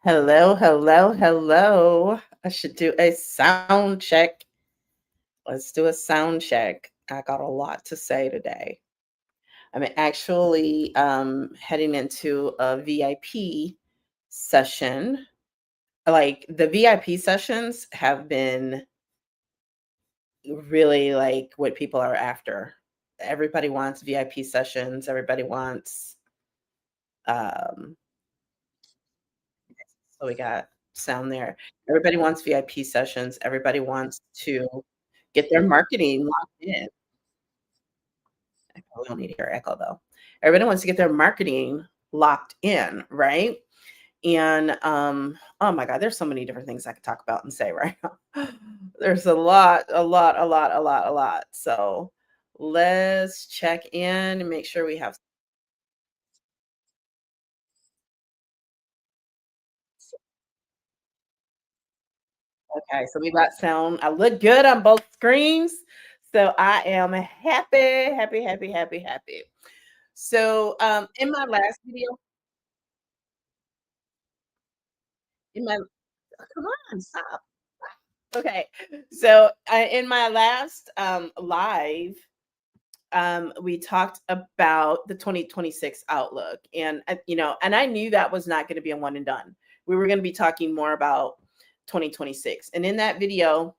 Hello, hello, hello. I should do a sound check. Let's do a sound check. I got a lot to say today. I'm actually heading into a VIP session. Like the VIP sessions have been really like what people are after. Everybody wants VIP sessions. Everybody wants um so we got sound there. Everybody wants VIP sessions. Everybody wants to get their marketing locked in. We don't need to hear echo though. Everybody wants to get their marketing locked in, right? And oh my God, there's so many different things I could talk about and say right now. There's a lot, a lot, a lot, a lot, a lot. So let's check in and make sure we have. Okay, so we got sound. I look good on both screens. So I am happy, happy, happy, happy, happy. So in my last video, in my come on, stop. Okay. So in my last live, we talked about the 2026 outlook. And and I knew that was not going to be a one and done. We were going to be talking more about 2026. And in that video,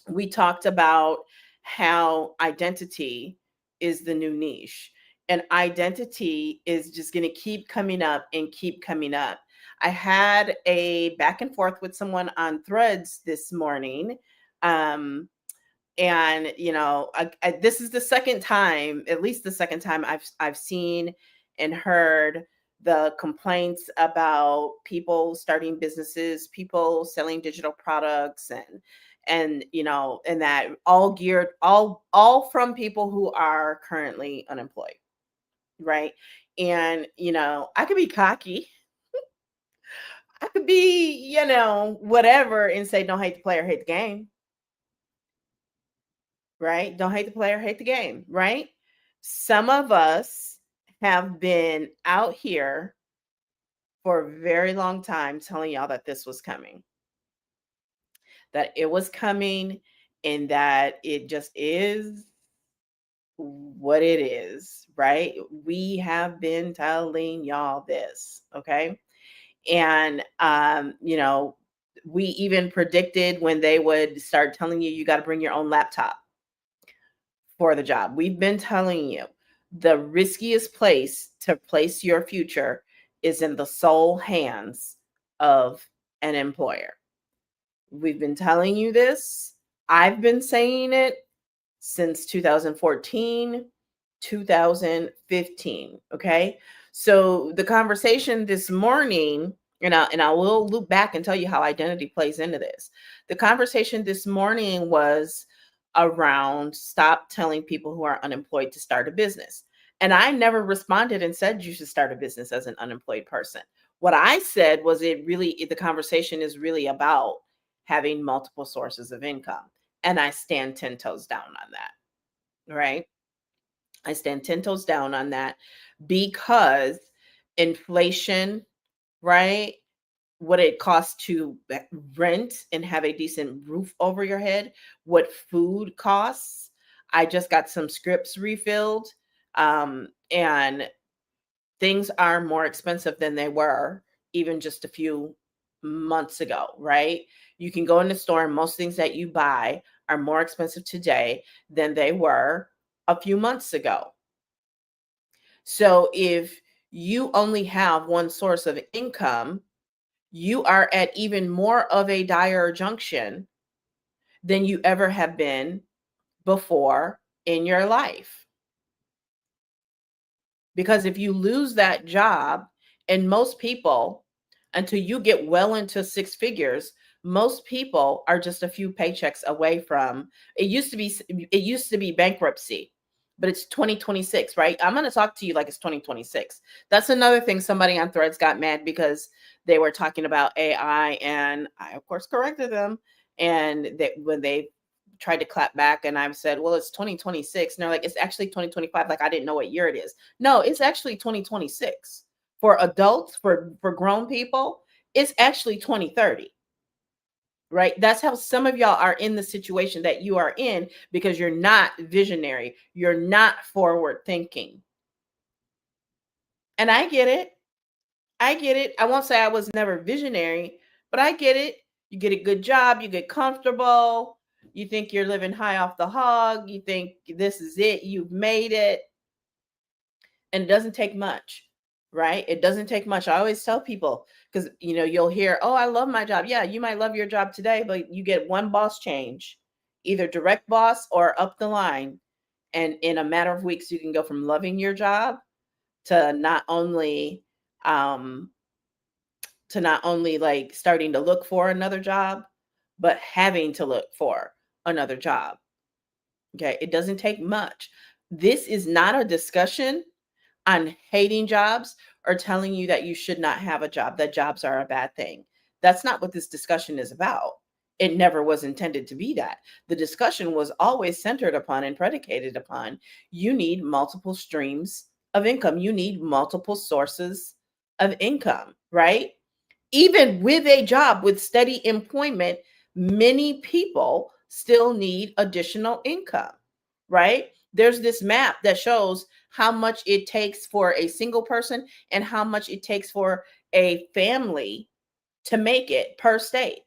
we talked about how identity is the new niche, and identity is just going to keep coming up and keep coming up. I had a back and forth with someone on Threads this morning, um, and this is the second time, at least the second time I've seen and heard the complaints about people starting businesses, people selling digital products, and that all geared all from people who are currently unemployed, right? And I could be cocky, I could be whatever, and say don't hate the player, hate the game, right? Don't hate the player, hate the game, right? Some of us have been out here for a very long time telling y'all that this was coming, that it was coming, and that it just is what it is, right? We have been telling y'all this, okay? And we even predicted when they would start telling you got to bring your own laptop for the job. We've been telling you the riskiest place to place your future is in the sole hands of an employer. We've been telling you this. I've been saying it since 2014, 2015. Okay. So the conversation this morning, and I will loop back and tell you how identity plays into this. The conversation this morning was around stop telling people who are unemployed to start a business. And I never responded and said you should start a business as an unemployed person. What I said was the conversation is really about having multiple sources of income. And I stand 10 toes down on that, right? I stand 10 toes down on that because inflation, right? What it costs to rent and have a decent roof over your head, what food costs. I just got some scripts refilled, and things are more expensive than they were even just a few months ago, right? You can go in the store and most things that you buy are more expensive today than they were a few months ago. So if you only have one source of income, you are at even more of a dire junction than you ever have been before in your life. Because if you lose that job, and most people, until you get well into six figures, most people are just a few paychecks away from it used to be bankruptcy, but it's 2026, right? I'm going to talk to you like it's 2026. That's another thing. Somebody on Threads got mad because they were talking about AI, and I of course corrected them, and that when they tried to clap back, and I've said, well, it's 2026, and they're like, it's actually 2025. Like, I didn't know what year it is. No, it's actually 2026 for adults, for grown people. It's actually 2030, right? That's how some of y'all are in the situation that you are in because you're not visionary. You're not forward thinking. And I get it. I get it. I won't say I was never visionary, but I get it. You get a good job, you get comfortable, you think you're living high off the hog, you think this is it, you've made it, and it doesn't take much, right? It doesn't take much. I always tell people because you'll hear, "Oh, I love my job." Yeah, you might love your job today, but you get one boss change, either direct boss or up the line, and in a matter of weeks you can go from loving your job to not only um like starting to look for another job, but having to look for another job. Okay. It doesn't take much. This is not a discussion on hating jobs or telling you that you should not have a job, that jobs are a bad thing. That's not what this discussion is about. It never was intended to be that. The discussion was always centered upon and predicated upon you need multiple streams of income, you need multiple sources of income, right? Even with a job with steady employment, many people still need additional income, right? There's this map that shows how much it takes for a single person and how much it takes for a family to make it per state.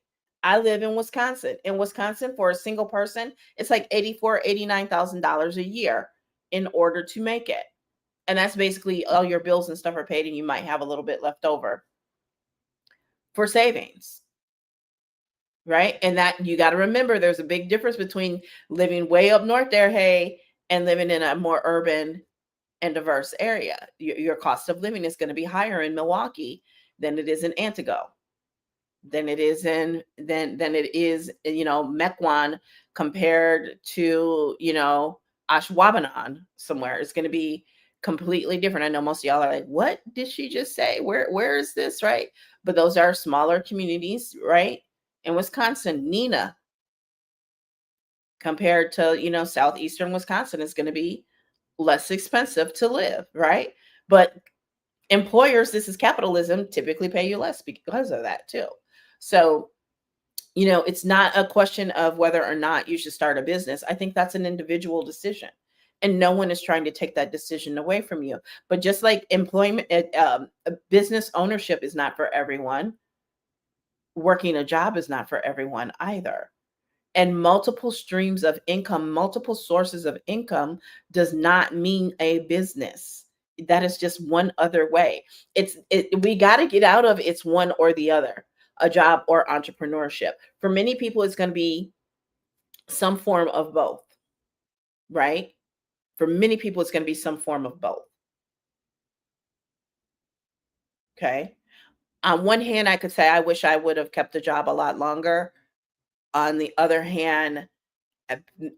I live in Wisconsin. In Wisconsin, for a single person, it's like $89,000 a year in order to make it. And that's basically all your bills and stuff are paid, and you might have a little bit left over for savings, right? And that you got to remember there's a big difference between living way up north there, hey, and living in a more urban and diverse area. Your cost of living is going to be higher in Milwaukee than it is in Antigo, than it is in than it is, Mequon compared to, Ashwaubenon somewhere. It's going to be completely different. I know most of y'all are like, what did she just say? Where is this, right? But those are smaller communities, right? In Wisconsin, Nina, compared to, southeastern Wisconsin, is going to be less expensive to live, right? But employers, this is capitalism, typically pay you less because of that too. So, it's not a question of whether or not you should start a business. I think that's an individual decision. And no one is trying to take that decision away from you. But just like employment, business ownership is not for everyone, working a job is not for everyone either. And multiple streams of income, multiple sources of income does not mean a business. That is just one other way. We got to get out of it's one or the other, a job or entrepreneurship. For many people, it's going to be some form of both, right? For many people, it's going to be some form of both. Okay. On one hand, I could say I wish I would have kept the job a lot longer. On the other hand,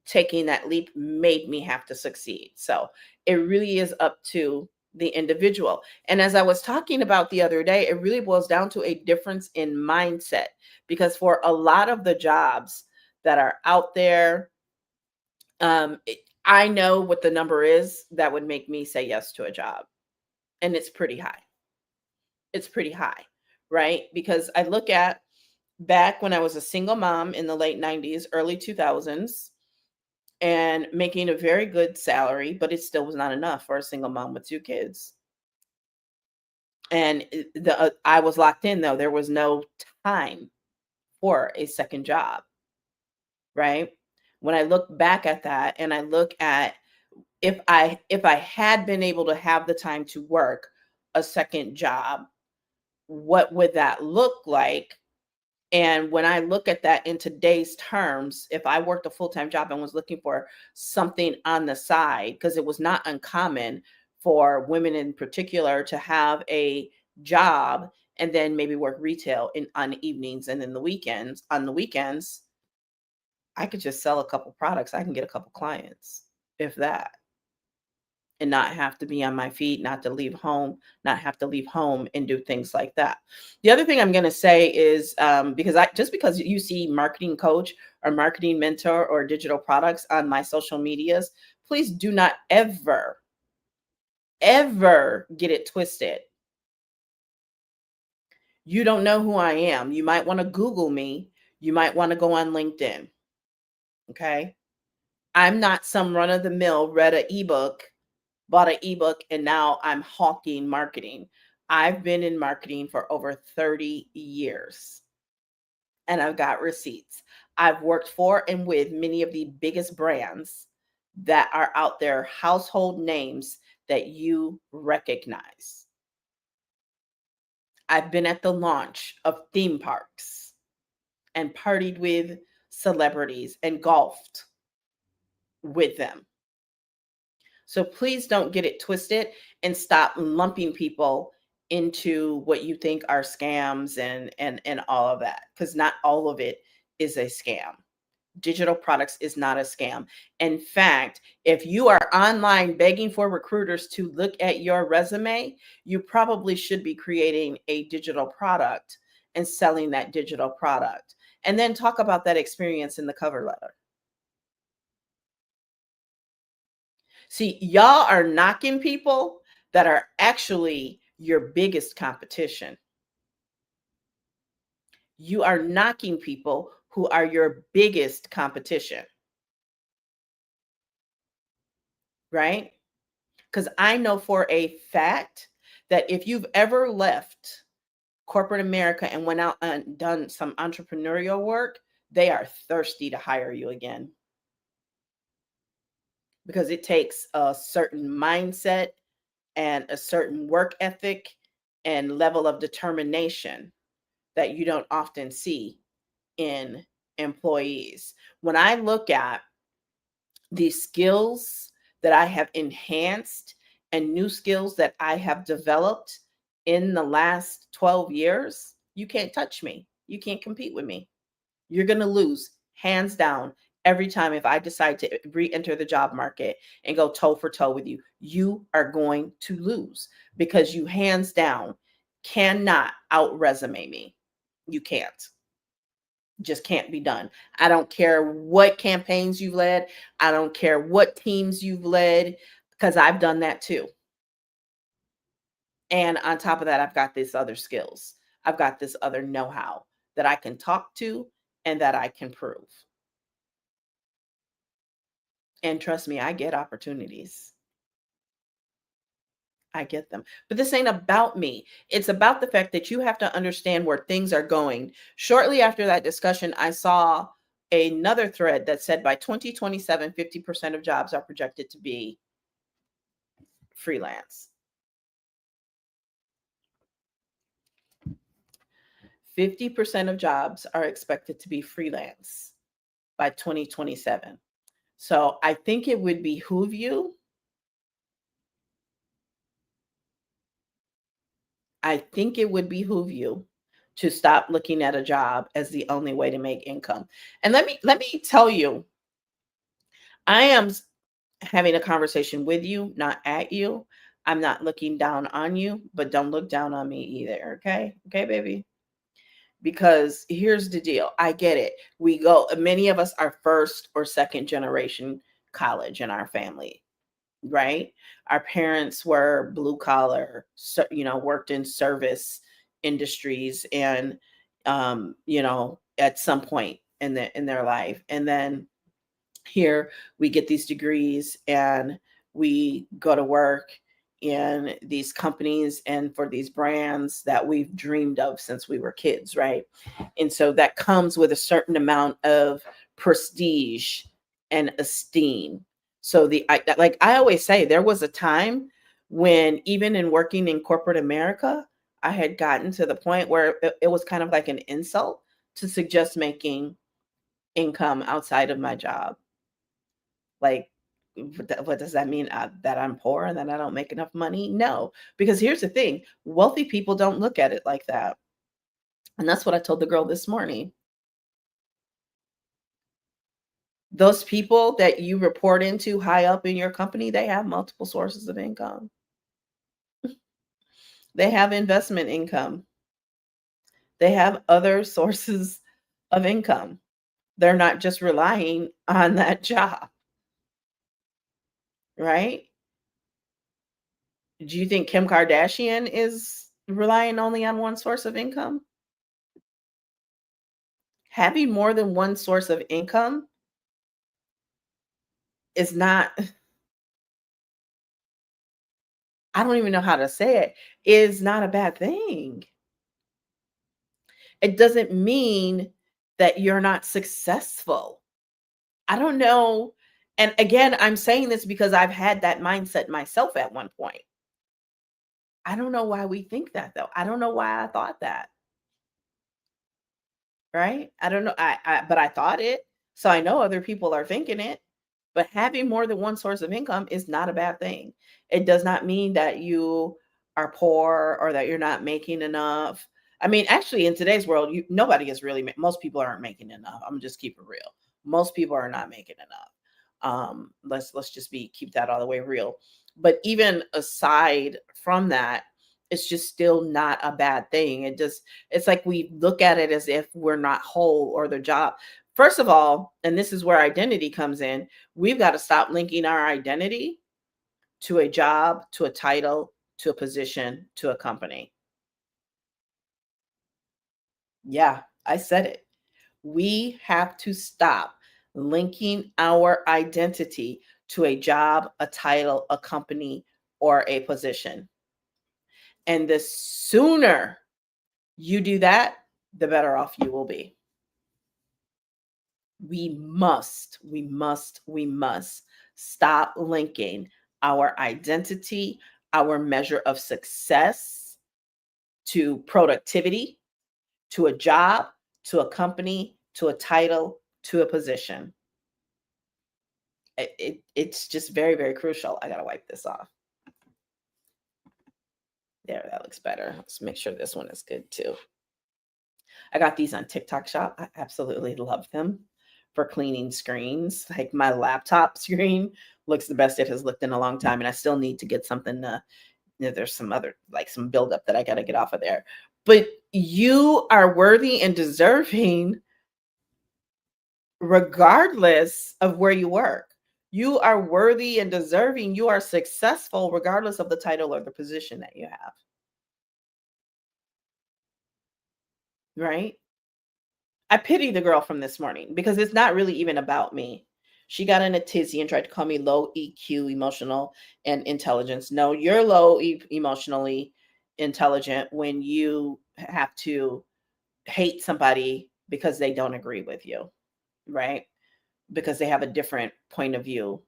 taking that leap made me have to succeed. So it really is up to the individual. And as I was talking about the other day, it really boils down to a difference in mindset because for a lot of the jobs that are out there, I know what the number is that would make me say yes to a job. And it's pretty high. It's pretty high, right? Because I look at back when I was a single mom in the late 90s, early 2000s, and making a very good salary, but it still was not enough for a single mom with two kids. And I was locked in though. There was no time for a second job, right? When I look back at that and I look at if I had been able to have the time to work a second job, what would that look like? And when I look at that in today's terms, if I worked a full-time job and was looking for something on the side, because it was not uncommon for women in particular to have a job and then maybe work retail on evenings and then on the weekends, I could just sell a couple products. I can get a couple clients, if that, and not have to be on my feet, not have to leave home and do things like that. The other thing I'm going to say is because you see marketing coach or marketing mentor or digital products on my social medias, please do not ever get it twisted. You don't know who I am. You might want to Google me. You might want to go on LinkedIn. Okay. I'm not some run of the mill, read an ebook, bought an ebook, and now I'm hawking marketing. I've been in marketing for over 30 years and I've got receipts. I've worked for and with many of the biggest brands that are out there, household names that you recognize. I've been at the launch of theme parks and partied with celebrities and golfed with them. So please don't get it twisted and stop lumping people into what you think are scams and all of that, because not all of it is a scam. Digital products is not a scam. In fact, if you are online begging for recruiters to look at your resume, you probably should be creating a digital product and selling that digital product. And then talk about that experience in the cover letter. See, y'all are knocking people that are actually your biggest competition. You are knocking people who are your biggest competition, right? Because I know for a fact that if you've ever left corporate America and went out and done some entrepreneurial work, they are thirsty to hire you again because it takes a certain mindset and a certain work ethic and level of determination that you don't often see in employees. When I look at the skills that I have enhanced and new skills that I have developed in the last 12 years, you can't touch me. You can't compete with me. You're going to lose hands down every time if I decide to re-enter the job market and go toe for toe with you. You are going to lose because you hands down cannot out resume me. You can't. Just can't be done. I don't care what campaigns you've led. I don't care what teams you've led because I've done that too. And on top of that, I've got this other skills. I've got this other know-how that I can talk to and that I can prove. And trust me, I get opportunities. I get them. But this ain't about me. It's about the fact that you have to understand where things are going. Shortly after that discussion, I saw another thread that said by 2027, 50% of jobs are projected to be freelance. 50% of jobs are expected to be freelance by 2027. So I think it would behoove you. I think it would behoove you to stop looking at a job as the only way to make income. And let me tell you, I am having a conversation with you, not at you. I'm not looking down on you, but don't look down on me either. Okay. Okay, baby. Because here's the deal. I get it. Many of us are first or second generation college in our family, right? Our parents were blue collar, so, worked in service industries and, at some point in their life. And then here we get these degrees and we go to work in these companies and for these brands that we've dreamed of since we were kids, right? And so that comes with a certain amount of prestige and esteem. So like I always say, there was a time when even in working in corporate America, I had gotten to the point where it was kind of like an insult to suggest making income outside of my job. Like, what does that mean? That I'm poor and that I don't make enough money? No, because here's the thing: wealthy people don't look at it like that. And that's what I told the girl this morning. Those people that you report into high up in your company, they have multiple sources of income. They have investment income. They have other sources of income. They're not just relying on that job, right? Do you think Kim Kardashian is Relying only on one source of income? Having more than one source of income is not I don't even know how to say it, is not a bad thing. It doesn't mean that you're not successful. I don't know. And again, I'm saying this because I've had that mindset myself at one point. I don't know why we think that though. I don't know why I thought that. Right? I don't know. But I thought it. So I know other people are thinking it. But having more than one source of income is not a bad thing. It does not mean that you are poor or that you're not making enough. I mean, actually, in today's world, nobody is really. Most people aren't making enough. I'm just keep it real. Most people are not making enough. Let's just be keep that all the way real. But even aside from that, it's just still not a bad thing. It's like we look at it as if we're not whole or the job. First of all, and this is where identity comes in, we've got to stop linking our identity to a job, to a title, to a position, to a company. Yeah, I said it. We have to stop linking our identity to a job, a title, a company, or a position. And the sooner you do that, the better off you will be. We must stop linking our identity, our measure of success to productivity, to a job, to a company, to a title, to a position. It's just very, very crucial. I gotta wipe this off. There, that looks better. Let's make sure this one is good too. I got these on TikTok Shop. I absolutely love them for cleaning screens. Like my laptop screen looks the best it has looked in a long time, and I still need to get something. There's some other like some buildup that I got to get off of there. But you are worthy and deserving, regardless of where you work. You are worthy and deserving. You are successful, regardless of the title or the position that you have. Right? I pity the girl from this morning because it's not really even about me. She got in a tizzy and tried to call me low EQ, emotional and intelligence. No, you're low emotionally intelligent when you have to hate somebody because they don't agree with you, right? Because they have a different point of view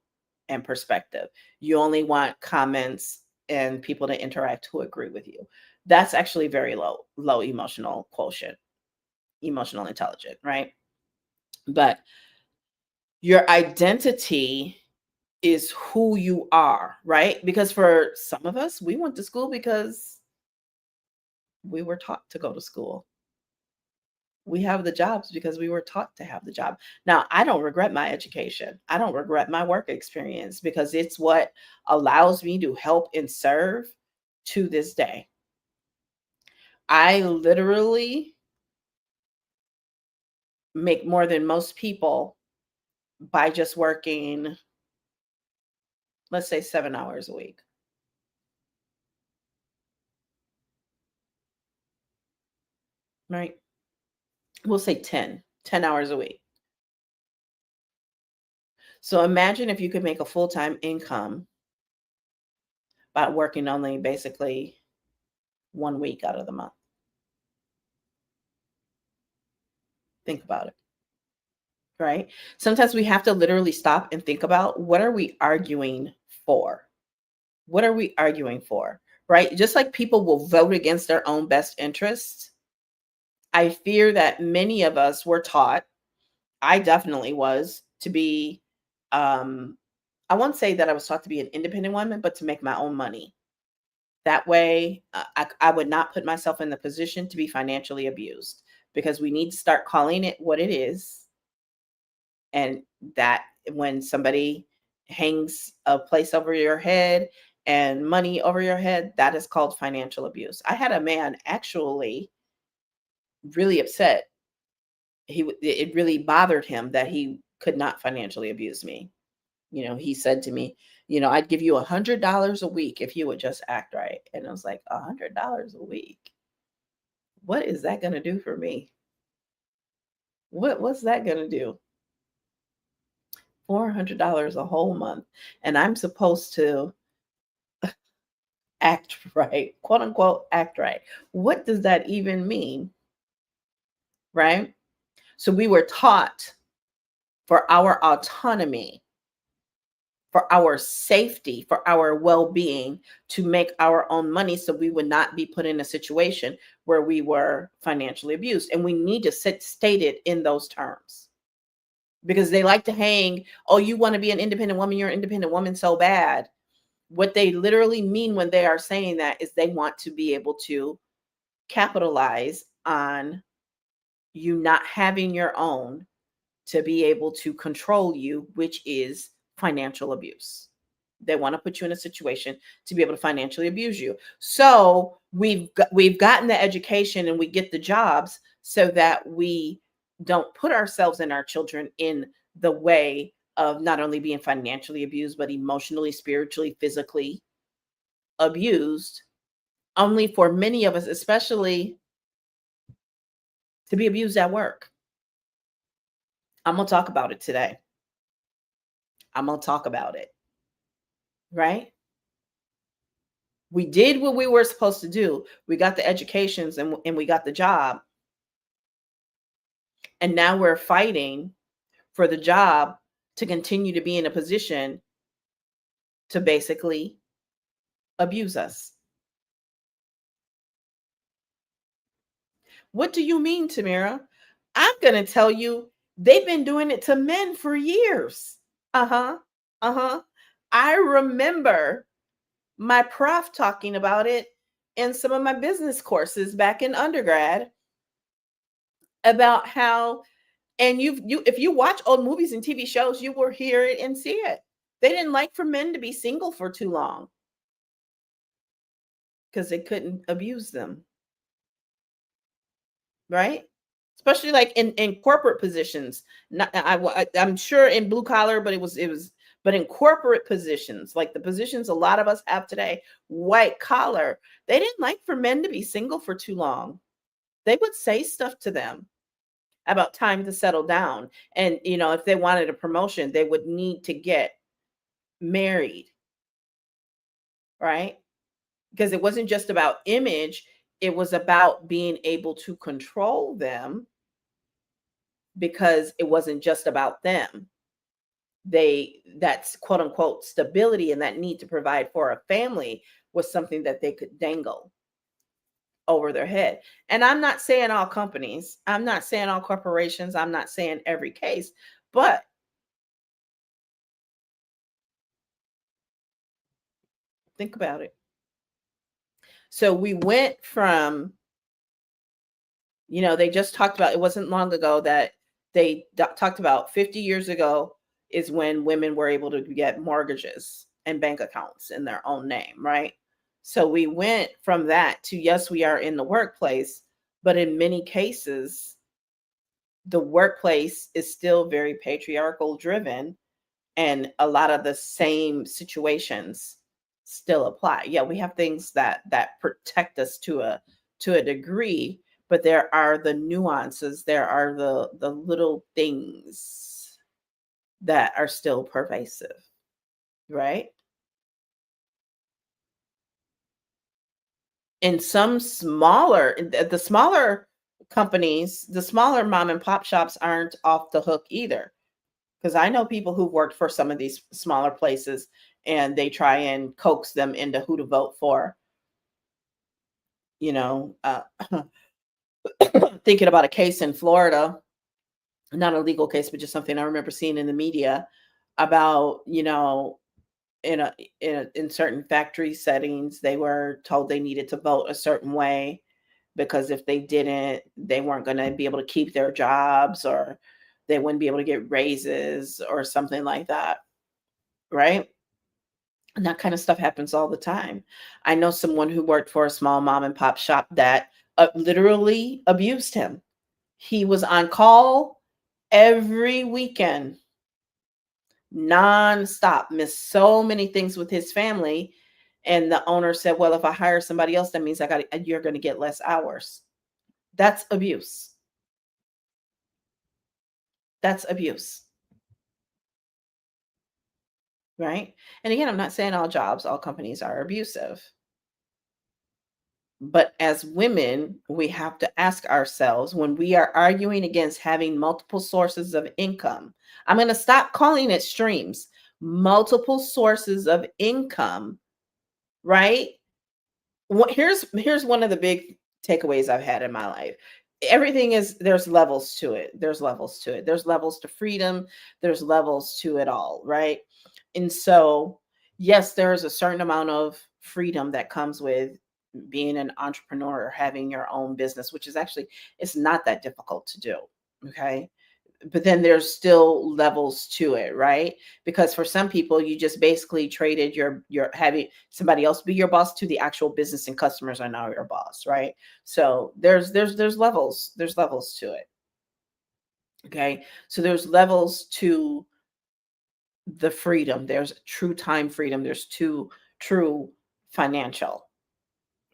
and perspective. You only want comments and people to interact who agree with you. That's actually very low emotional quotient, emotional intelligent, right? But your identity is who you are, right? Because for some of us, we went to school because we were taught to go to school. We have the jobs because we were taught to have the job. Now, I don't regret my education. I don't regret my work experience because it's what allows me to help and serve to this day. I literally make more than most people by just working, let's say 7 hours a week, right? We'll say 10 hours a week. So imagine if you could make a full-time income by working only basically 1 week out of the month. Think about it, right? Sometimes we have to literally stop and think about what are we arguing for? What are we arguing for? Right? Just like people will vote against their own best interests, I fear that many of us were taught, I definitely was, to be um I won't say that I was taught to be an independent woman, but to make my own money. That way, I would not put myself in the position to be financially abused because we need to start calling it what it is. And that when somebody hangs a place over your head and money over your head, that is called financial abuse. I had a man actually really upset. It really bothered him that he could not financially abuse me. You know, he said to me, I'd give you $100 a week if you would just act right. And I was like, $100 a week? What is that going to do for me? What's that going to do? $400 a whole month. And I'm supposed to act right, quote unquote, act right. What does that even mean? Right? So we were taught for our autonomy, for our safety, for our well being, to make our own money so we would not be put in a situation where we were financially abused. And we need to state it in those terms because they like to hang, oh, you want to be an independent woman, you're an independent woman so bad. What they literally mean when they are saying that is they want to be able to capitalize on you not having your own to be able to control you, which is financial abuse. They want to put you in a situation to be able to financially abuse you. So we've gotten the education and we get the jobs so that we don't put ourselves and our children in the way of not only being financially abused, but emotionally, spiritually, physically abused, only for many of us, especially to be abused at work. I'm going to talk about it today. I'm going to talk about it. Right? We did what we were supposed to do. We got the educations and we got the job. And now we're fighting for the job to continue to be in a position to basically abuse us. What do you mean, Tamara? I'm going to tell you, they've been doing it to men for years. Uh-huh. Uh-huh. I remember my prof talking about it in some of my business courses back in undergrad about how, and you if you watch old movies and TV shows, you will hear it and see it. They didn't like for men to be single for too long because they couldn't abuse them, right? Especially like in corporate positions. Not I'm sure in blue collar, but it was but in corporate positions, like the positions a lot of us have today, white collar, they didn't like for men to be single for too long. They would say stuff to them about time to settle down. And, if they wanted a promotion, they would need to get married, right? Because it wasn't just about image, it was about being able to control them because it wasn't just about them. That's quote unquote stability and that need to provide for a family was something that they could dangle over their head. And I'm not saying all companies, I'm not saying all corporations, I'm not saying every case, but think about it. So we went from, they just talked about, it wasn't long ago that they talked about 50 years ago is when women were able to get mortgages and bank accounts in their own name, right? So we went from that to, yes, we are in the workplace, but in many cases, the workplace is still very patriarchal driven and a lot of the same situations still apply. Yeah, we have things that protect us to a degree, but there are the nuances, there are the little things that are still pervasive, right? In some smaller the smaller companies, the smaller mom and pop shops aren't off the hook either. Because I know people who've worked for some of these smaller places and they try and coax them into who to vote for. You know, thinking about a case in Florida, not a legal case, but just something I remember seeing in the media about, in in certain factory settings, they were told they needed to vote a certain way because if they didn't, they weren't going to be able to keep their jobs or they wouldn't be able to get raises or something like that, right? And that kind of stuff happens all the time. I know someone who worked for a small mom and pop shop that literally abused him. He was on call every weekend nonstop, missed so many things with his family. And the owner said, "Well, if I hire somebody else, that means you're going to get less hours." That's abuse. That's abuse, right? And again, I'm not saying all jobs, all companies are abusive. But as women, we have to ask ourselves when we are arguing against having multiple sources of income. I'm going to stop calling it streams, multiple sources of income, right? Here's one of the big takeaways I've had in my life. Everything is there's levels to it. There's levels to it. There's levels to freedom. There's levels to it all, right? And so, yes, there is a certain amount of freedom that comes with being an entrepreneur or having your own business, which is actually it's not that difficult to do. Okay, but then there's still levels to it, right? Because for some people you just basically traded your having somebody else be your boss to the actual business, and customers are now your boss, right? So there's levels to it. Okay, so there's levels to the freedom. There's true time freedom. There's true financial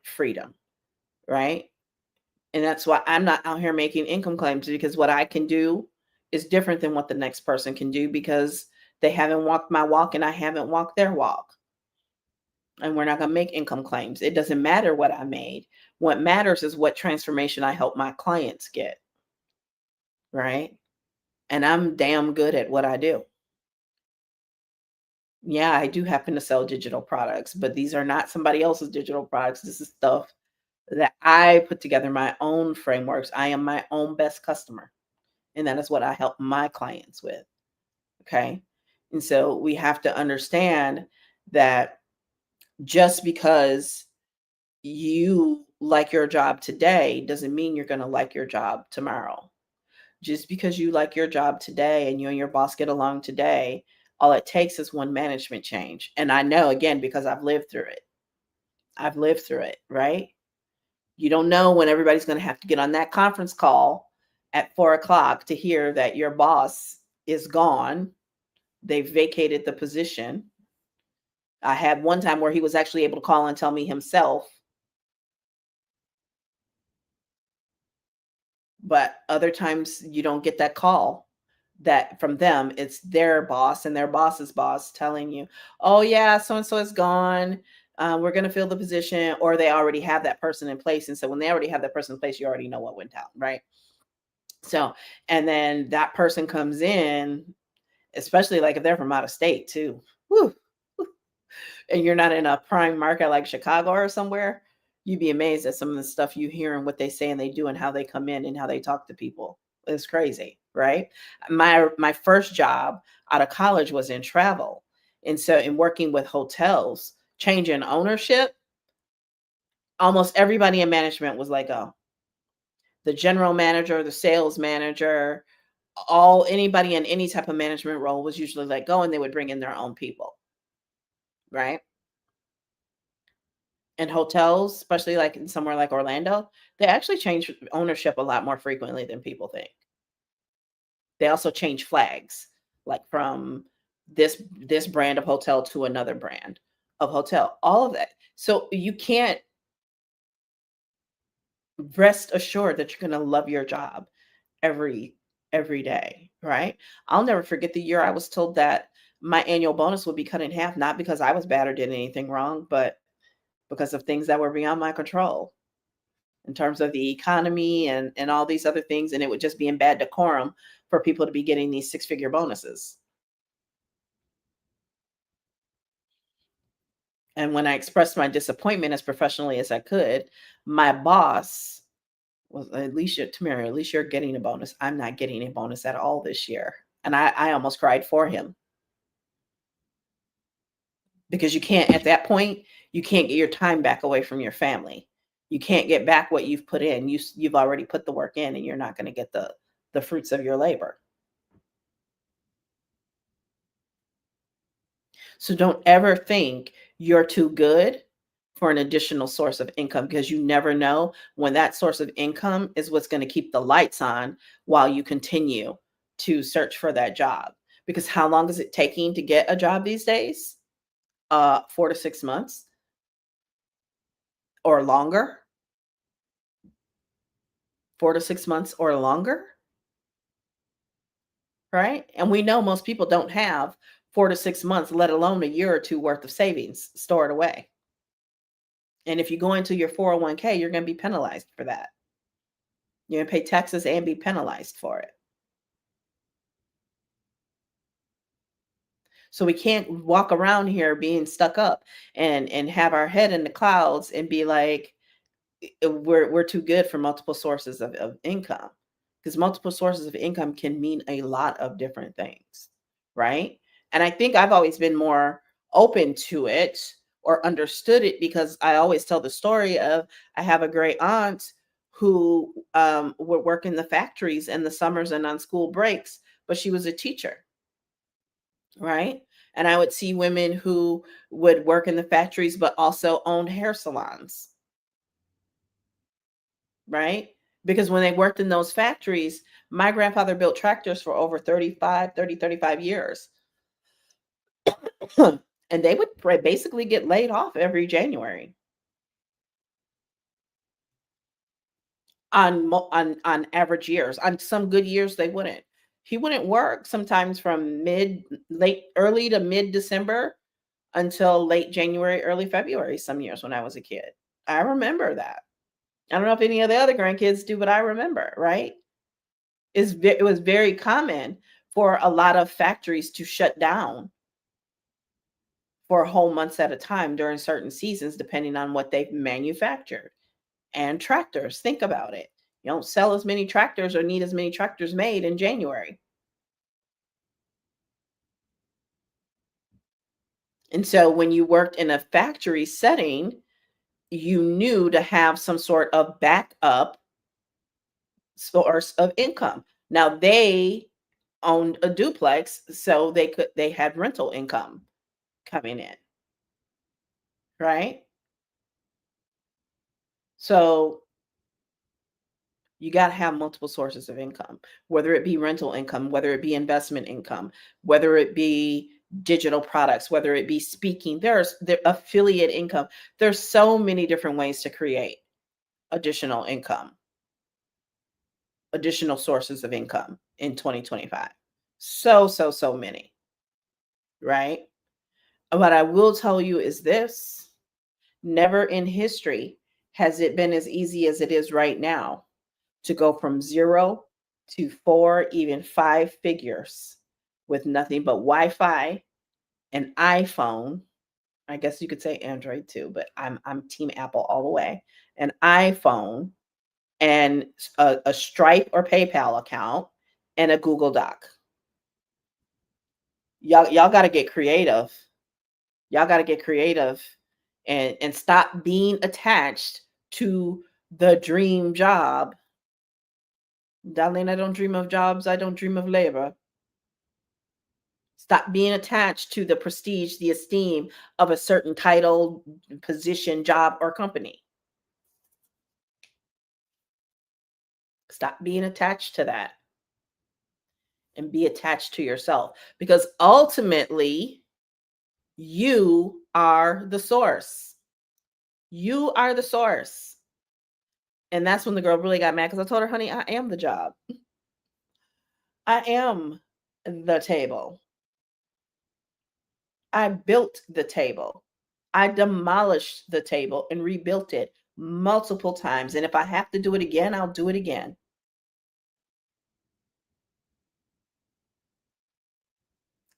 freedom, right? And that's why I'm not out here making income claims, because what I can do is different than what the next person can do, because they haven't walked my walk and I haven't walked their walk. And we're not going to make income claims. It doesn't matter what I made. What matters is what transformation I help my clients get, right? And I'm damn good at what I do. Yeah, I do happen to sell digital products, but these are not somebody else's digital products. This is stuff that I put together my own frameworks. I am my own best customer. And that is what I help my clients with. Okay. And so we have to understand that just because you like your job today doesn't mean you're going to like your job tomorrow. Just because you like your job today and you and your boss get along today, all it takes is one management change. And I know, again, because I've lived through it. I've lived through it, right? You don't know when everybody's going to have to get on that conference call at 4 o'clock to hear that your boss is gone. They vacated the position. I had one time where he was actually able to call and tell me himself, but other times you don't get that call that from them. It's their boss and their boss's boss telling you, "Oh yeah, so and so is gone. We're going to fill the position," or they already have that person in place. And so when they already have that person in place, you already know what went down, right? So, and then that person comes in, especially like if they're from out of state too. Whew, and you're not in a prime market like Chicago or somewhere, you'd be amazed at some of the stuff you hear and what they say and they do and how they come in and how they talk to people. It's crazy, right? My first job out of college was in travel. And so in working with hotels, change in ownership, almost everybody in management was like, "Oh, the general manager, the sales manager, all anybody in any type of management role was usually let go, and they would bring in their own people," right? And hotels, especially like in somewhere like Orlando, they actually change ownership a lot more frequently than people think. They also change flags, like from this brand of hotel to another brand of hotel, all of that. So you can't rest assured that you're gonna love your job every every day, right? I'll never forget the year I was told that my annual bonus would be cut in half, not because I was bad or did anything wrong, but because of things that were beyond my control in terms of the economy and all these other things, and it would just be in bad decorum for people to be getting these six-figure bonuses. And when I expressed my disappointment as professionally as I could, my boss was, "At least you're Tamara, at least you're getting a bonus. I'm not getting a bonus at all this year." And I almost cried for him, because you can't at that point, you can't get your time back away from your family. You can't get back what you've put in. You've already put the work in, and you're not going to get the fruits of your labor. So don't ever think you're too good for an additional source of income, because you never know when that source of income is what's going to keep the lights on while you continue to search for that job. because how long is it taking to get a job these days? 4 to 6 months or longer. 4 to 6 months or longer, right? And we know most people don't have 4 to 6 months, let alone a year or 2 worth of savings stored away. And if you go into your 401k, you're gonna be penalized for that. You're gonna pay taxes and be penalized for it. So we can't walk around here being stuck up and have our head in the clouds and be like, we're too good for multiple sources of income, because multiple sources of income can mean a lot of different things, right? And I think I've always been more open to it or understood it because I always tell the story of, I have a great aunt who would work in the factories in the summers and on school breaks, but she was a teacher, right? And I would see women who would work in the factories but also owned hair salons, right? Because when they worked in those factories, my grandfather built tractors for over 35 years. And they would basically get laid off every January on average years. On some good years, they wouldn't. He wouldn't work sometimes from early to mid December until late January, early February, some years when I was a kid. I remember that. I don't know if any of the other grandkids do, but I remember, right? It was very common for a lot of factories to shut down for whole months at a time during certain seasons, depending on what they've manufactured. And tractors, think about it. You don't sell as many tractors or need as many tractors made in January. And so when you worked in a factory setting, you knew to have some sort of backup source of income. Now they owned a duplex, so they had rental income coming in, right? So you got to have multiple sources of income, whether it be rental income, whether it be investment income, whether it be digital products, whether it be speaking. There affiliate income. There's so many different ways to create additional income, additional sources of income in 2025. So many, right? What I will tell you is this: never in history has it been as easy as it is right now to go from 0 to 4, even 5 figures with nothing but Wi-Fi, an iPhone. I guess you could say Android too, but I'm team Apple all the way. An iPhone and a Stripe or PayPal account and a Google Doc. Y'all got to get creative. Y'all got to get creative and stop being attached to the dream job. Darlene, I don't dream of jobs. I don't dream of labor. Stop being attached to the prestige, the esteem of a certain title, position, job, or company. Stop being attached to that and be attached to yourself, because ultimately you are the source. You are the source. And that's when the girl really got mad, because I told her, honey, I am the job. I am the table. I built the table. I demolished the table and rebuilt it multiple times. And if I have to do it again, I'll do it again.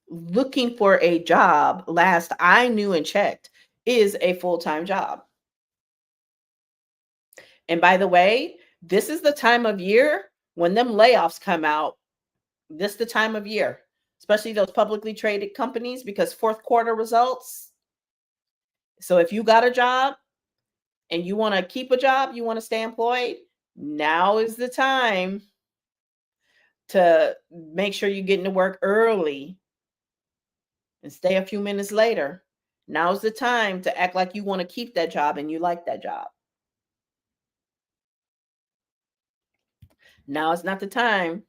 Looking for a job, last I knew and checked, is a full-time job. And by the way, this is the time of year when them layoffs come out. This the time of year, especially those publicly traded companies, because fourth quarter results. So if you got a job and you want to keep a job, you want to stay employed, now is the time to make sure you get into work early and stay a few minutes later. Now's the time to act like you want to keep that job and you like that job. Now is not the time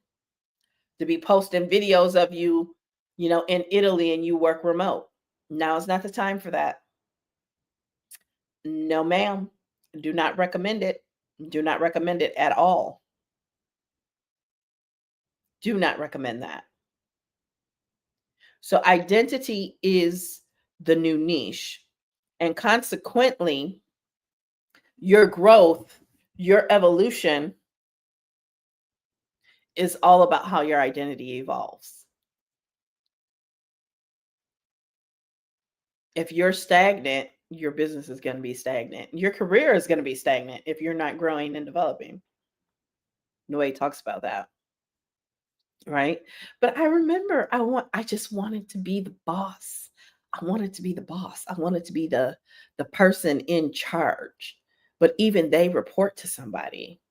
to be posting videos of you in Italy and you work remote. Now is not the time for that. No, ma'am. Do not recommend it. Do not recommend it at all. Do not recommend that. So, identity is the new niche. And consequently, your growth, your evolution is all about how your identity evolves. If you're stagnant, your business is going to be stagnant. Your career is going to be stagnant if you're not growing and developing. The way he talks about that, right? But I remember I just wanted to be the boss. I wanted to be the boss. I wanted to be the person in charge. But even they report to somebody,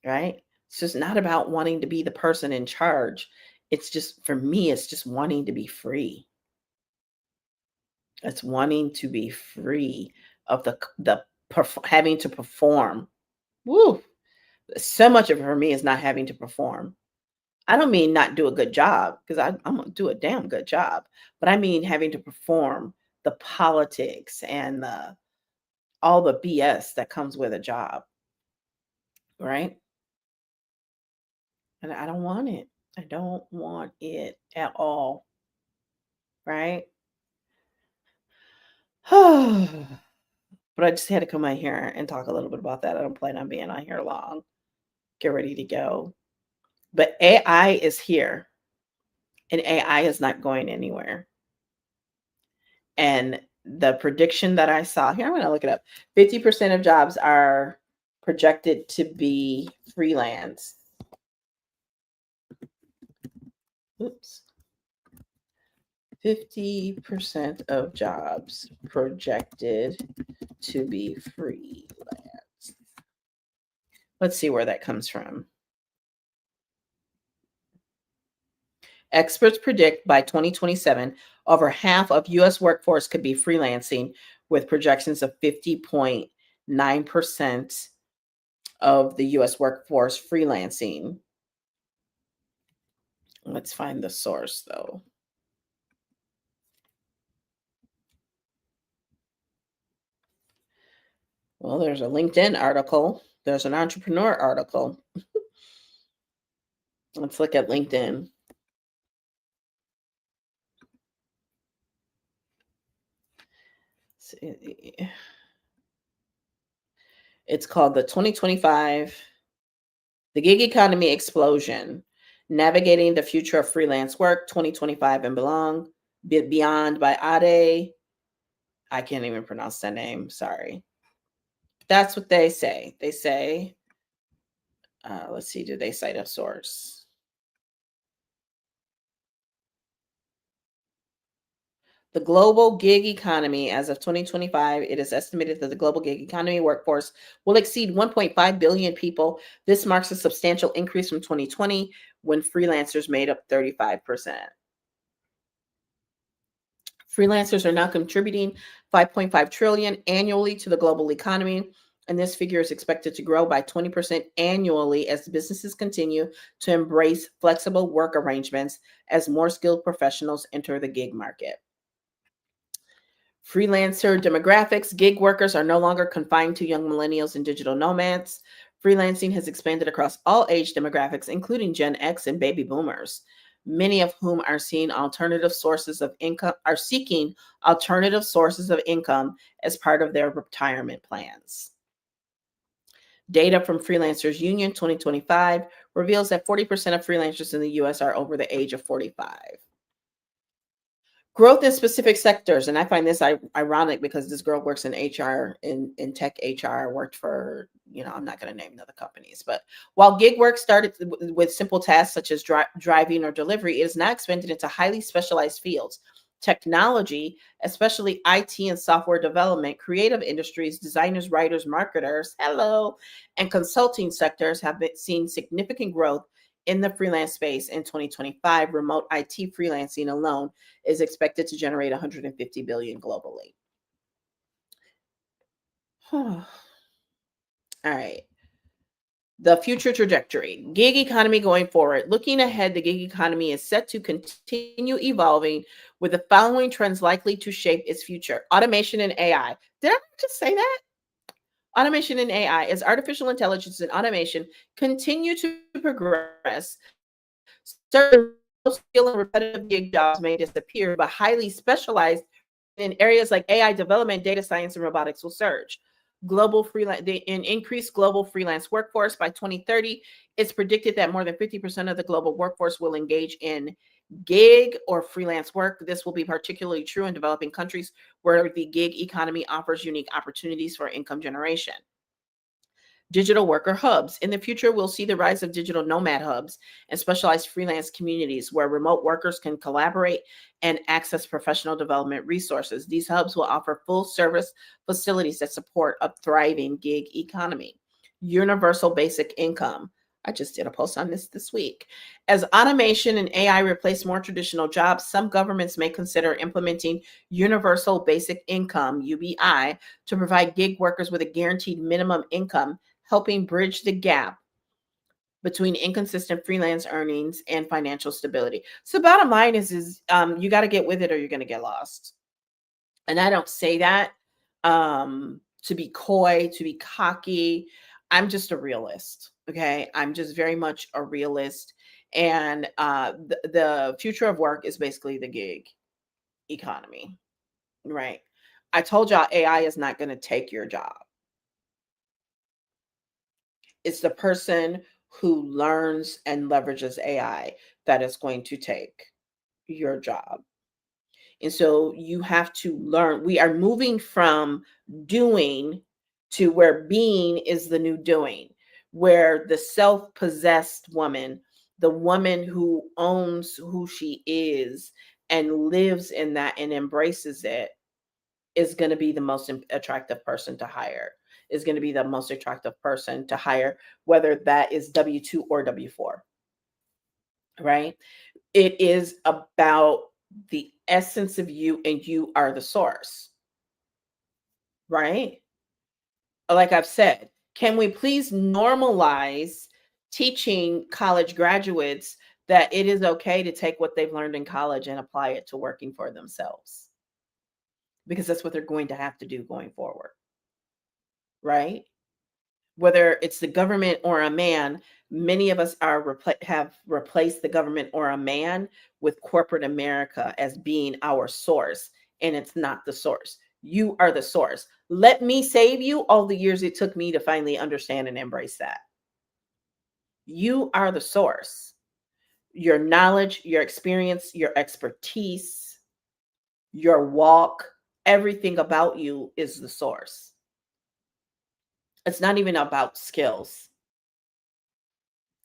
right? It's just not about wanting to be the person in charge. It's just for me, it's just wanting to be free. It's wanting to be free of having to perform. Woo! So much of it for me is not having to perform. I don't mean not do a good job because I'm gonna do a damn good job, but I mean having to perform the politics and all the BS that comes with a job, right? And I don't want it. I don't want it at all, right? But I just had to come out here and talk a little bit about that. I don't plan on being on here long. Get ready to go. But AI is here and AI is not going anywhere. And the prediction that I saw here, I'm going to look it up. 50% of jobs are projected to be freelance. Oops. 50% of jobs projected to be freelance. Let's see where that comes from. Experts predict by 2027, over half of US workforce could be freelancing, with projections of 50.9% of the US workforce freelancing. Let's find the source though. Well, there's a LinkedIn article, there's an entrepreneur article. Let's look at LinkedIn. It's called the 2025 The Gig Economy Explosion, Navigating the Future of Freelance Work 2025 and Beyond by Ade. I can't even pronounce that name. Sorry. That's what they say. They say, let's see, do they cite a source? The global gig economy, as of 2025, it is estimated that the global gig economy workforce will exceed 1.5 billion people. This marks a substantial increase from 2020, when freelancers made up 35%. Freelancers are now contributing 5.5 trillion annually to the global economy, and this figure is expected to grow by 20% annually as businesses continue to embrace flexible work arrangements as more skilled professionals enter the gig market. Freelancer demographics: gig workers are no longer confined to young millennials and digital nomads. Freelancing has expanded across all age demographics, including Gen X and baby boomers, many of whom are seeking alternative sources of income as part of their retirement plans. Data from Freelancers Union 2025 reveals that 40% of freelancers in the US are over the age of 45. Growth in specific sectors, and I find this ironic because this girl works in HR, in tech HR, worked for, I'm not going to name other companies, but while gig work started with simple tasks such as driving or delivery, it is now expanded into highly specialized fields. Technology, especially IT and software development, creative industries, designers, writers, marketers, and consulting sectors have seen significant growth in the freelance space. In 2025, remote IT freelancing alone is expected to generate 150 billion globally. All right. The future trajectory. Gig economy going forward. Looking ahead, the gig economy is set to continue evolving with the following trends likely to shape its future. Automation and AI. Did I just say that? Automation and AI. As artificial intelligence and automation continue to progress, certain low skill and repetitive gig jobs may disappear, but highly specialized in areas like AI development, data science, and robotics will surge. Global freelance, an increased global freelance workforce by 2030. It's predicted that more than 50% of the global workforce will engage in gig or freelance work. This will be particularly true in developing countries where the gig economy offers unique opportunities for income generation. Digital worker hubs. In the future, we'll see the rise of digital nomad hubs and specialized freelance communities where remote workers can collaborate and access professional development resources. These hubs will offer full service facilities that support a thriving gig economy. Universal basic income. I just did a post on this week. As automation and AI replace more traditional jobs, some governments may consider implementing universal basic income, UBI, to provide gig workers with a guaranteed minimum income, helping bridge the gap between inconsistent freelance earnings and financial stability. So bottom line is you got to get with it or you're going to get lost. And I don't say that to be coy, to be cocky. I'm just a realist. Okay. I'm just very much a realist. And the future of work is basically the gig economy, right? I told y'all AI is not going to take your job. It's the person who learns and leverages AI that is going to take your job. And so you have to learn. We are moving from doing to where being is the new doing, where the self possessed woman, the woman who owns who she is and lives in that and embraces it, is going to be the most attractive person to hire, is going to be the most attractive person to hire, whether that is W-2 or W-4, right? It is about the essence of you and you are the source, right? Like I've said, can we please normalize teaching college graduates that it is okay to take what they've learned in college and apply it to working for themselves? Because that's what they're going to have to do going forward, right? Whether it's the government or a man, many of us have replaced the government or a man with corporate America as being our source, and it's not the source. You are the source. Let me save you all the years it took me to finally understand and embrace that. You are the source. Your knowledge, your experience, your expertise, your walk, everything about you is the source. It's not even about skills.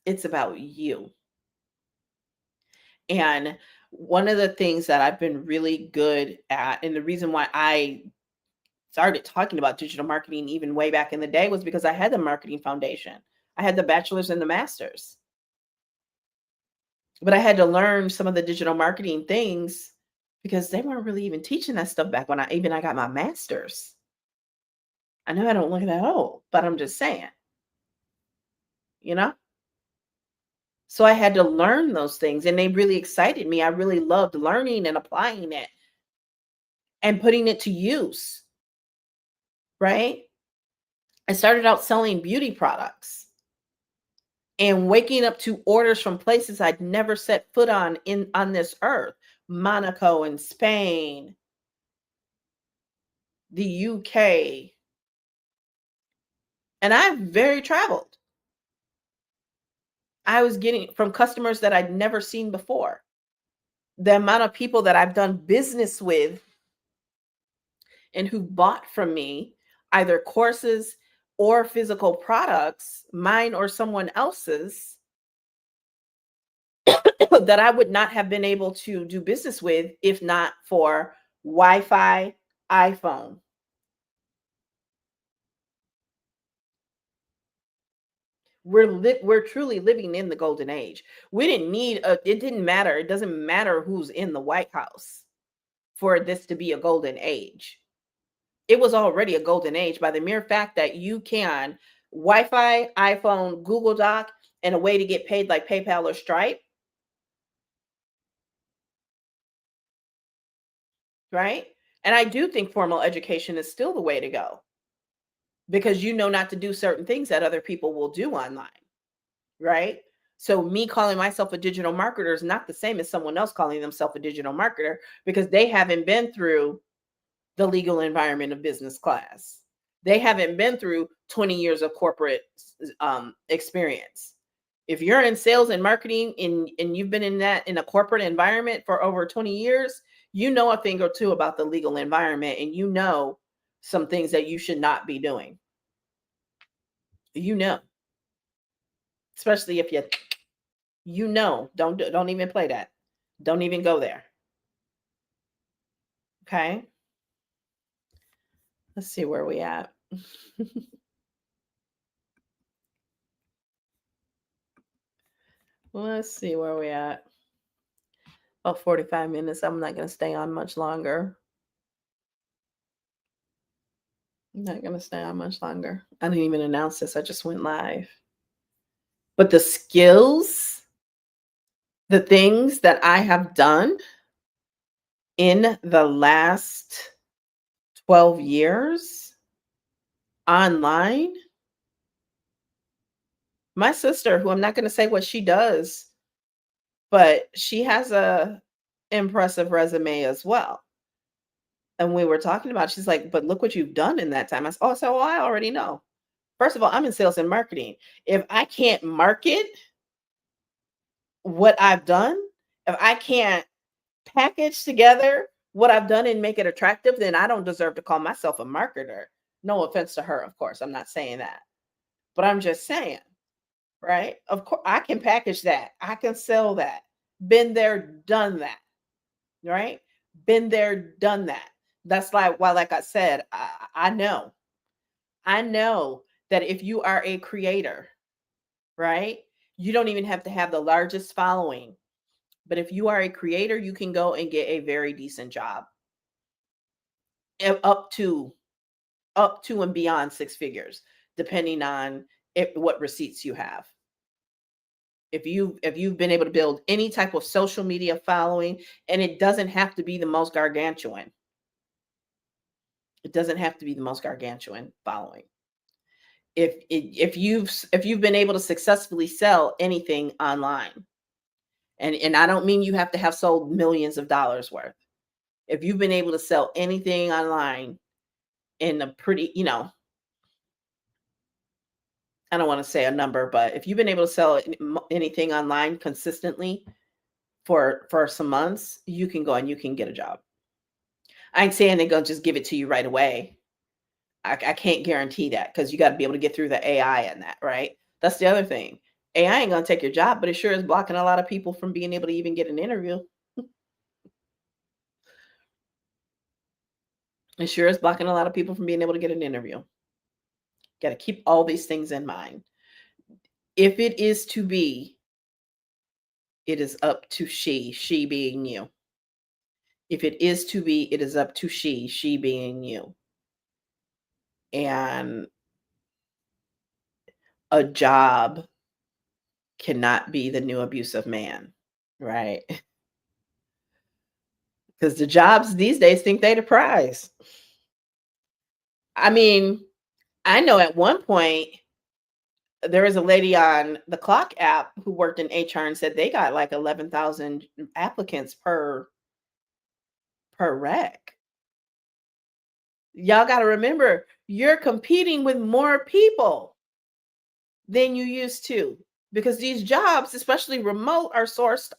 It's about you. And one of the things that I've been really good at, and the reason why I started talking about digital marketing even way back in the day, was because I had the marketing foundation. I had the bachelor's and the master's, but I had to learn some of the digital marketing things because they weren't really even teaching that stuff back when I got my master's. I know I don't look that old, but I'm just saying, you know? So I had to learn those things and they really excited me. I really loved learning and applying it and putting it to use, right? I started out selling beauty products and waking up to orders from places I'd never set foot on this earth. Monaco and Spain, the UK, and I've very traveled. I was getting from customers that I'd never seen before. The amount of people that I've done business with and who bought from me either courses or physical products, mine or someone else's, that I would not have been able to do business with if not for Wi-Fi, iPhone. We're truly living in the golden age. We didn't need it didn't matter. It doesn't matter who's in the White House for this to be a golden age. It was already a golden age by the mere fact that you can Wi-Fi, iPhone, Google Doc, and a way to get paid like PayPal or Stripe, right? And I do think formal education is still the way to go because you know not to do certain things that other people will do online, right? So me calling myself a digital marketer is not the same as someone else calling themselves a digital marketer because they haven't been through the legal environment of business class. They haven't been through 20 years of corporate experience. If you're in sales and marketing and you've been in that in a corporate environment for over 20 years, you know a thing or two about the legal environment and you know some things that you should not be doing. You know, especially if you know, don't even play that. Don't even go there. Okay? Let's see where we at. Let's see where we at. Oh, 45 minutes. I'm not going to stay on much longer. I'm not going to stay on much longer. I didn't even announce this. I just went live. But the skills, the things that I have done in the last 12 years online, my sister, who I'm not going to say what she does, but she has a impressive resume as well. And we were talking about, she's like, but look what you've done in that time. I said, oh, so I already know. First of all, I'm in sales and marketing. If I can't market what I've done, if I can't package together what I've done and make it attractive, then I don't deserve to call myself a marketer. No offense to her, of course. I'm not saying that. But I'm just saying, right? Of course, I can package that. I can sell that. Been there, done that, right? Been there, done that. That's like why, like I said, I know. I know that if you are a creator, right? You don't even have to have the largest following. But if you are a creator, you can go and get a very decent job. Up to and beyond six figures, depending on what receipts you have. If you've been able to build any type of social media following, and it doesn't have to be the most gargantuan. It doesn't have to be the most gargantuan following. If you've been able to successfully sell anything online, and I don't mean you have to have sold millions of dollars worth. If you've been able to sell anything online in a pretty, I don't want to say a number, but if you've been able to sell anything online consistently for some months, you can go and you can get a job. I ain't saying they're gonna just give it to you right away. I can't guarantee that because you got to be able to get through the AI and that, right? That's the other thing. AI ain't gonna take your job, but it sure is blocking a lot of people from being able to even get an interview. It sure is blocking a lot of people from being able to get an interview. Got to keep all these things in mind. If it is to be, it is up to she being you. If it is to be, it is up to she being you. And a job cannot be the new abuse of man, right? Because the jobs these days think they the prize. I mean, I know at one point there was a lady on the Clock app who worked in HR and said they got like 11,000 applicants per rec. Y'all got to remember, you're competing with more people than you used to because these jobs, especially remote, are sourced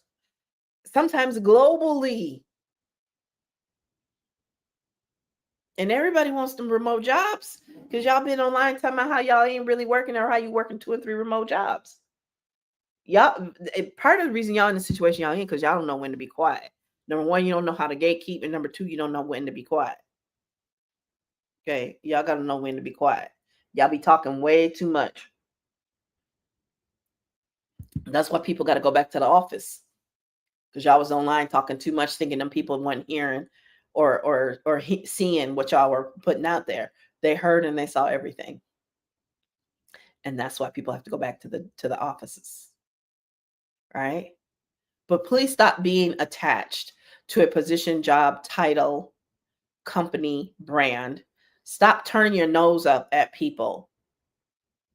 sometimes globally. And everybody wants them remote jobs because y'all been online talking about how y'all ain't really working or how you working 2 and 3 remote jobs. Y'all, part of the reason y'all in the situation y'all in because y'all don't know when to be quiet. Number one, you don't know how to gatekeep, and number two, you don't know when to be quiet. Okay, y'all got to know when to be quiet. Y'all be talking way too much. That's why people got to go back to the office because y'all was online talking too much, thinking them people weren't hearing or seeing what y'all were putting out there. They heard and they saw everything. And that's why people have to go back to the offices, right? But please stop being attached to a position, job, title, company, brand. Stop turning your nose up at people.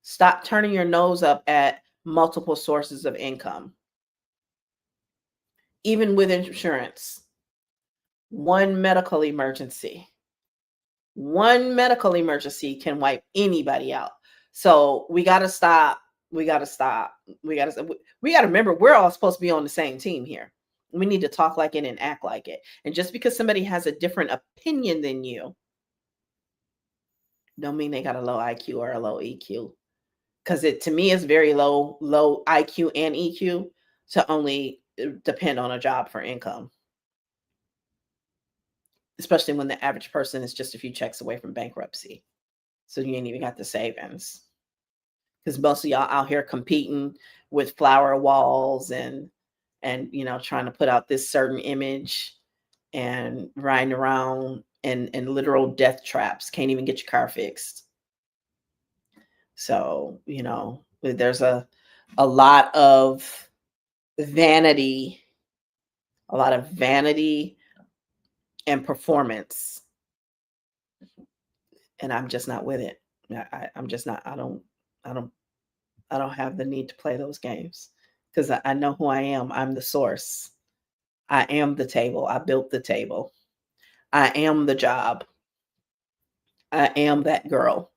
Stop turning your nose up at multiple sources of income. Even with insurance, one medical emergency, one medical emergency can wipe anybody out. So we got to stop. We got to stop. We got to remember we're all supposed to be on the same team here. We need to talk like it and act like it. And just because somebody has a different opinion than you, don't mean they got a low IQ or a low EQ. Because it to me is very low IQ and EQ to only depend on a job for income, especially when the average person is just a few checks away from bankruptcy. So you ain't even got the savings. Because most of y'all out here competing with flower walls and trying to put out this certain image and riding around in literal death traps. Can't even get your car fixed. So, there's a lot of vanity, a lot of vanity and performance. And I'm just not with it. I'm just not, I don't, I don't have the need to play those games because I know who I am. I'm the source. I am the table. I built the table. I am the job. I am that girl.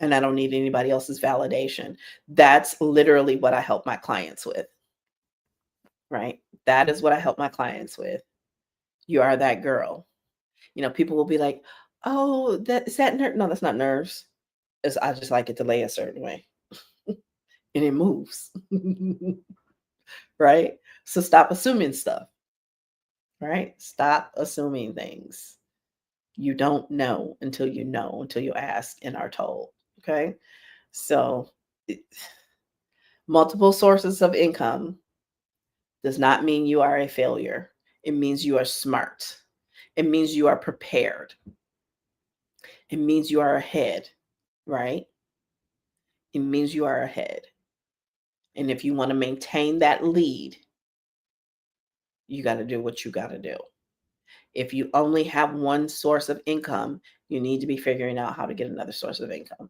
And I don't need anybody else's validation. That's literally what I help my clients with, right? That is what I help my clients with. You are that girl. People will be like, oh, that is that nerve? No, that's not nerves. I just like it to lay a certain way. And it moves. Right? So stop assuming stuff. Right? Stop assuming things. You don't know, until you ask and are told. Okay? So multiple sources of income does not mean you are a failure. It means you are smart. It means you are prepared. It means you are ahead, right? It means you are ahead. And if you want to maintain that lead, you got to do what you got to do. If you only have one source of income, you need to be figuring out how to get another source of income,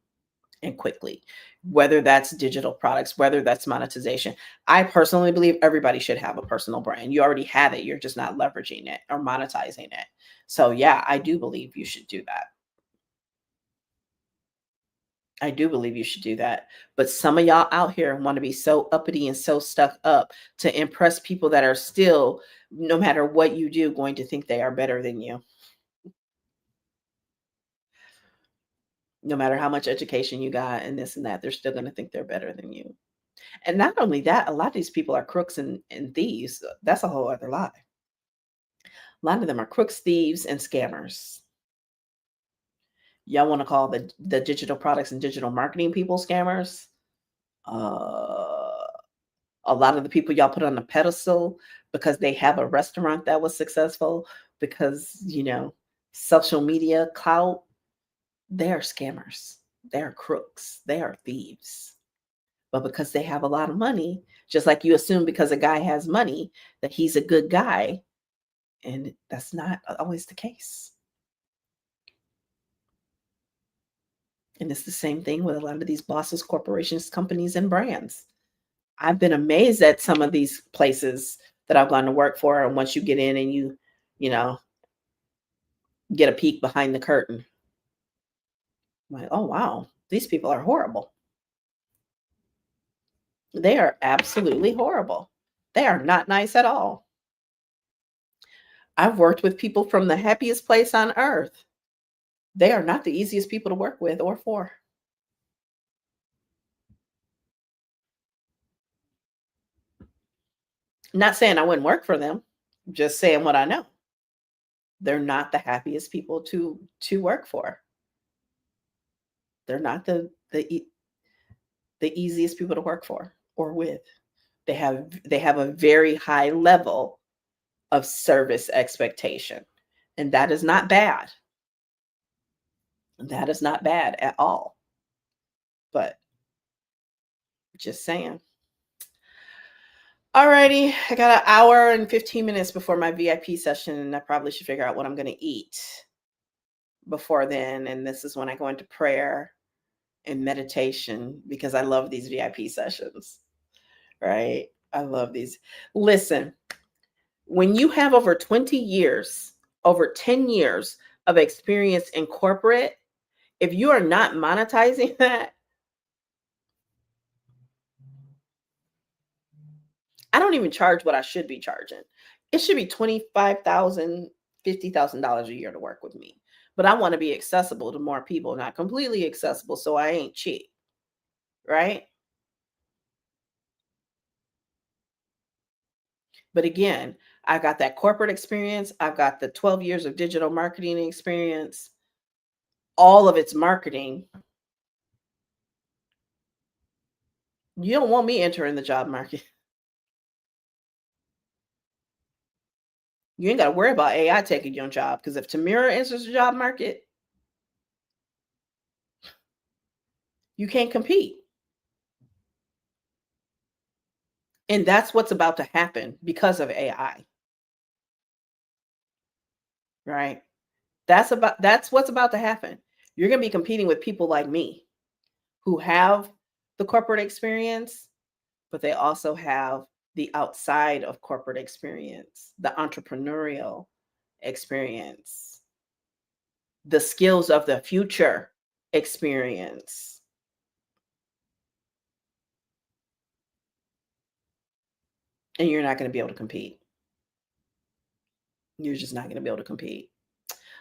and quickly, whether that's digital products, whether that's monetization. I personally believe everybody should have a personal brand. You already have it. You're just not leveraging it or monetizing it. So yeah, I do believe you should do that. I do believe you should do that. But some of y'all out here want to be so uppity and so stuck up to impress people that are still, no matter what you do, going to think they are better than you. No matter how much education you got and this and that, they're still going to think they're better than you. And not only that, a lot of these people are crooks and thieves. That's a whole other lie. A lot of them are crooks, thieves, and scammers. Y'all want to call the digital products and digital marketing people scammers? Uh, a lot of the people y'all put on the pedestal because they have a restaurant that was successful, because, social media clout, they are scammers. They are crooks. They are thieves. But because they have a lot of money, just like you assume because a guy has money that he's a good guy, and that's not always the case. And it's the same thing with a lot of these bosses, corporations, companies, and brands. I've been amazed at some of these places that I've gone to work for. And once you get in and you know, get a peek behind the curtain, I'm like, oh, wow, these people are horrible. They are absolutely horrible. They are not nice at all. I've worked with people from the happiest place on earth. They are not the easiest people to work with or for. Not saying I wouldn't work for them, just saying what I know. They're not the happiest people to work for. They're not the easiest people to work for or with. They have a very high level of service expectation, and that is not bad. That is not bad at all. But Just saying. Alrighty, I got an hour and 15 minutes before my VIP session, and I probably should figure out what I'm going to eat before then. And this is when I go into prayer and meditation because I love these VIP sessions, right? I love these. Listen, when you have over 20 years, over 10 years of experience in corporate, if you are not monetizing that, I don't even charge what I should be charging. It should be 25,000, $50,000 a year to work with me. But I want to be accessible to more people, not completely accessible, so I ain't cheap, right? But again, I got that corporate experience. I've got the 12 years of digital marketing experience. All of it's marketing. You don't want me entering the job market. You ain't got to worry about AI taking your job because if Tamira enters the job market, you can't compete. And that's what's about to happen because of AI, right? That's what's about to happen. You're going to be competing with people like me who have the corporate experience, but they also have the outside of corporate experience, the entrepreneurial experience, the skills of the future experience. And you're not going to be able to compete. You're just not going to be able to compete.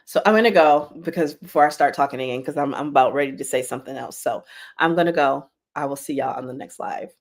So I'm going to go because before I start talking again, because I'm about ready to say something else. So I'm going to go. I will see y'all on the next live.